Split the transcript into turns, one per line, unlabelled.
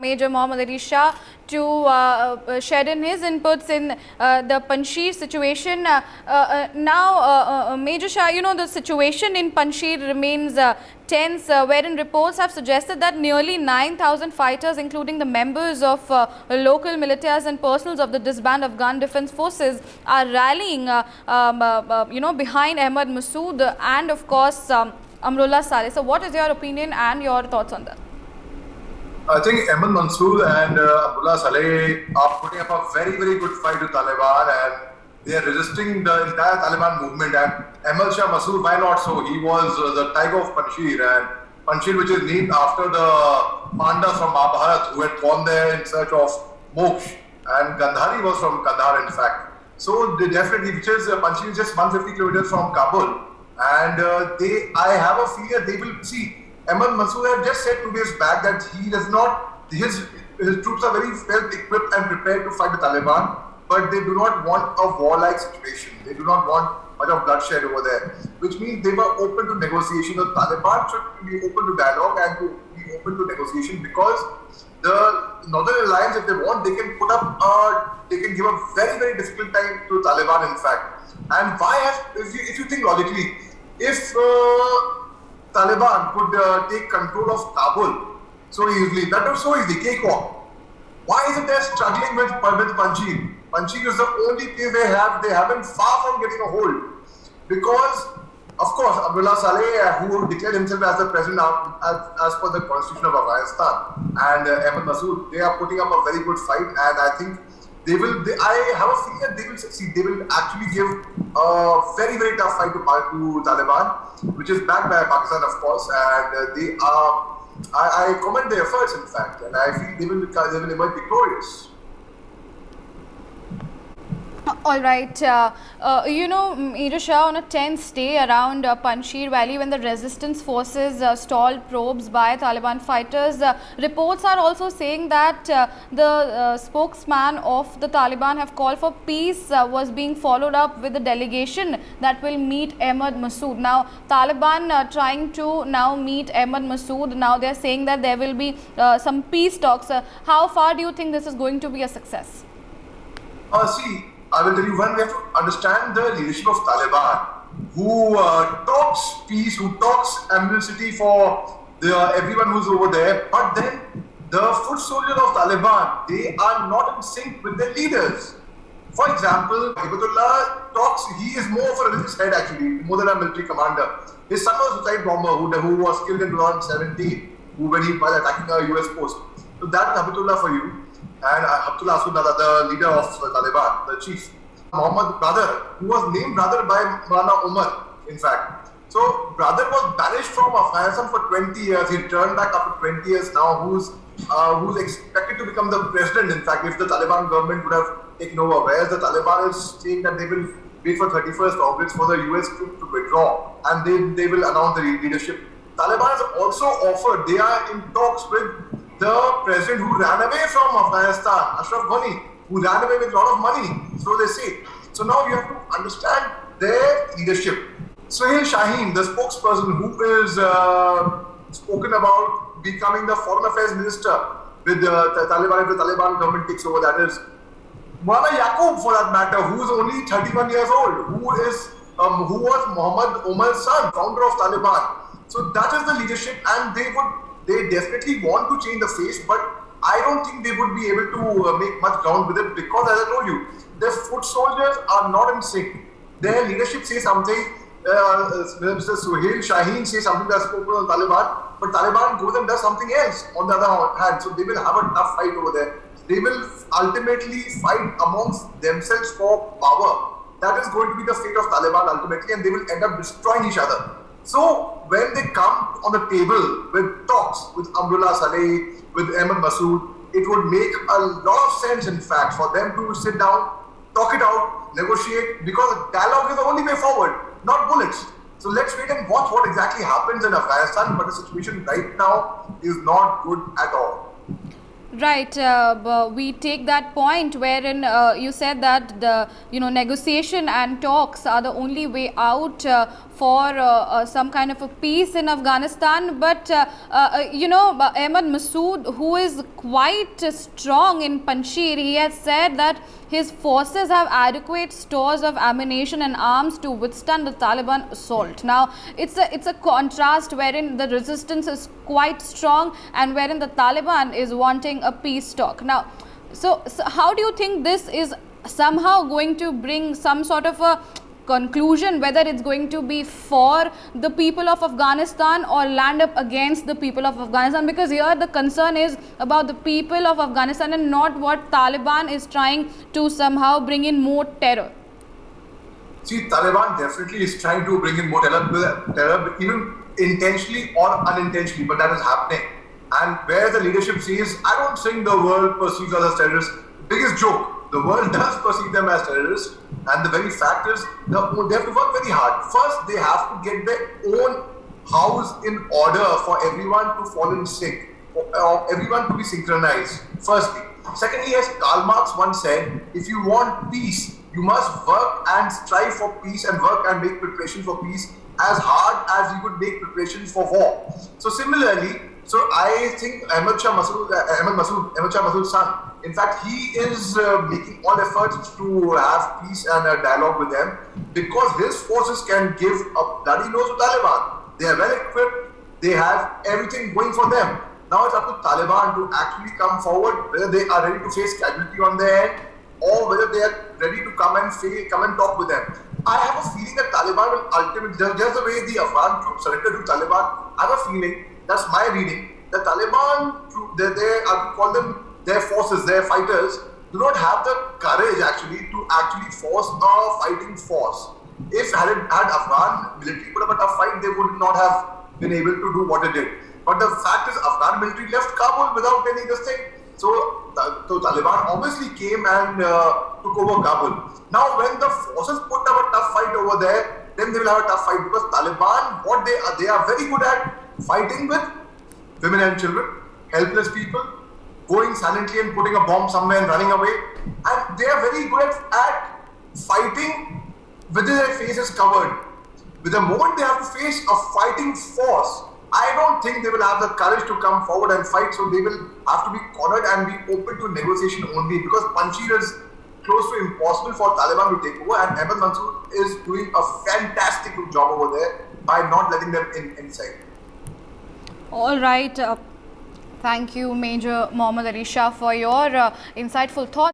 Major Mohammed Ali Shah to shed in his inputs in the Panjshir situation. Major Shah, the situation in Panjshir remains tense, wherein reports have suggested that nearly 9,000 fighters, including the members of local militias and personals of the disbanded Afghan Defence Forces, are rallying, behind Ahmad Massoud and, of course, Amrullah Saleh. So, what is your opinion and your thoughts on that?
I think Ahmad Mansoor and Abdullah Saleh are putting up a very, very good fight with Taliban, and they are resisting the entire Taliban movement. And Ahmad Shah Massoud, why not so? He was the tiger of Panjshir, and Panjshir, which is named after the Pandavas from Mahabharata who had gone there in search of moksha, and Gandhari was from Kandahar, in fact. So they definitely, which is Panjshir is just 150 kilometers from Kabul, and I have a fear they will see. Ahmad Mansoor had just said 2 days back that he does not, his troops are very well equipped and prepared to fight the Taliban, but they do not want a war-like situation. They do not want much of bloodshed over there, which means they were open to negotiation. The Taliban should be open to dialogue and to be open to negotiation, because the Northern Alliance, if they want, they can put up, they can give a very, very difficult time to Taliban, in fact. And why if you think logically, if Taliban could take control of Kabul so easily, that was so easy, cakewalk. Why is it they're struggling with Panjshir? Panjshir is the only place they haven't far from getting a hold. Because, of course, Abdullah Saleh, who declared himself as the president as per the constitution of Afghanistan, and Ahmad Massoud, they are putting up a very good fight, and I think I have a feeling that they will succeed. They will actually give a very, very tough fight to Taliban, which is backed by Pakistan, of course, and they are. I commend their efforts, in fact, and I feel they will emerge victorious.
All right. Major Shah, on a tense day around Panjshir Valley, when the resistance forces stalled probes by Taliban fighters, reports are also saying that the spokesman of the Taliban have called for peace was being followed up with a delegation that will meet Ahmad Massoud. Now, Taliban trying to now meet Ahmad Massoud. Now, they are saying that there will be some peace talks. How far do you think this is going to be a success?
See, I will tell you, one, we have to understand the leadership of Taliban, who talks peace, who talks amnesty for everyone who's over there, but then the foot soldiers of Taliban, they are not in sync with their leaders. For example, Hibatullah talks, he is more of a religious head actually, more than a military commander. His son was a suicide bomber who was killed in 2017, when he was attacking a US post. So that's Hibatullah for you. And Abdullah Massoud, the leader of Taliban, the chief. Muhammad brother, who was named brother by Maulana Umar, in fact. So brother was banished from Afghanistan for 20 years. He returned back after 20 years now, who's expected to become the president, in fact, if the Taliban government would have taken over. Whereas the Taliban is saying that they will wait for 31st August for the US troops to withdraw, and they will announce the leadership. Taliban has also offered, they are in talks with the president who ran away from Afghanistan, Ashraf Ghani, who ran away with a lot of money, so they say. So now you have to understand their leadership. Suhail Shaheen, the spokesperson who is spoken about becoming the foreign affairs minister with the Taliban, if the Taliban government takes over, that is Maulana Yaqub, for that matter, who is only 31 years old, who was Muhammad Umar's son, founder of Taliban. So that is the leadership, and they definitely want to change the face, but I don't think they would be able to make much ground with it, because, as I told you, their foot soldiers are not in sync. Their leadership says something, Mr. Suhail Shaheen says something that's spoken on Taliban, but Taliban goes and does something else on the other hand. So they will have a tough fight over there. They will ultimately fight amongst themselves for power. That is going to be the fate of Taliban ultimately, and they will end up destroying each other. So when they come on the table with talks with Amrullah Saleh, with Ahmad Massoud, it would make a lot of sense, in fact, for them to sit down, talk it out, negotiate, because dialogue is the only way forward, not bullets. So let's wait and watch what exactly happens in Afghanistan, but the situation right now is not good at all.
Right, but we take that point wherein you said that the negotiation and talks are the only way out for some kind of a peace in Afghanistan. But Ahmad Masood, who is quite strong in Panjshir, he has said that his forces have adequate stores of ammunition and arms to withstand the Taliban assault. Now, it's a contrast wherein the resistance is quite strong and wherein the Taliban is wanting a peace talk. Now, so how do you think this is somehow going to bring some sort of a conclusion, whether it's going to be for the people of Afghanistan or land up against the people of Afghanistan? Because here the concern is about the people of Afghanistan and not what Taliban is trying to somehow bring in more terror.
See, Taliban definitely is trying to bring in more terror, even intentionally or unintentionally, but that is happening. And where the leadership sees, I don't think the world perceives us as terrorists. Biggest joke, the world does perceive them as terrorists, and the very fact is they have to work very hard. First, they have to get their own house in order for everyone to fall in sync, for everyone to be synchronized, firstly. Secondly, as Karl Marx once said, if you want peace, you must work and strive for peace and work and make preparation for peace as hard as you would make preparations for war. So similarly, so I think Ahmad Shah Masood's son, in fact, he is making all efforts to have peace and a dialogue with them because his forces can give a bloody nose to Taliban. They are well equipped, they have everything going for them. Now it's up to Taliban to actually come forward, whether they are ready to face casualty on their end or whether they are ready to come and talk with them. I have a feeling that Taliban will ultimately, just the way the Afghan troops surrendered to Taliban, I have a feeling, that's my reading, the Taliban, I call them their forces, their fighters, do not have the courage actually to actually force a fighting force. If had Afghan military put up a tough fight, they would not have been able to do what they did. But the fact is, Afghan military left Kabul without any this thing. So Taliban obviously came and took over Kabul. Now, when the forces put up a tough fight over there, then they will have a tough fight because Taliban, what they are very good at fighting with women and children, helpless people, going silently and putting a bomb somewhere and running away. And they are very good at fighting with their faces covered. With the moment they have to face a fighting force, I don't think they will have the courage to come forward and fight, so they will have to be cornered and be open to negotiation only because Panjshir is close to impossible for Taliban to take over, and Ahmad Masood is doing a fantastic job over there by not letting them inside.
All right. Thank you, Major Mohammed Ali Shah, for your insightful thoughts.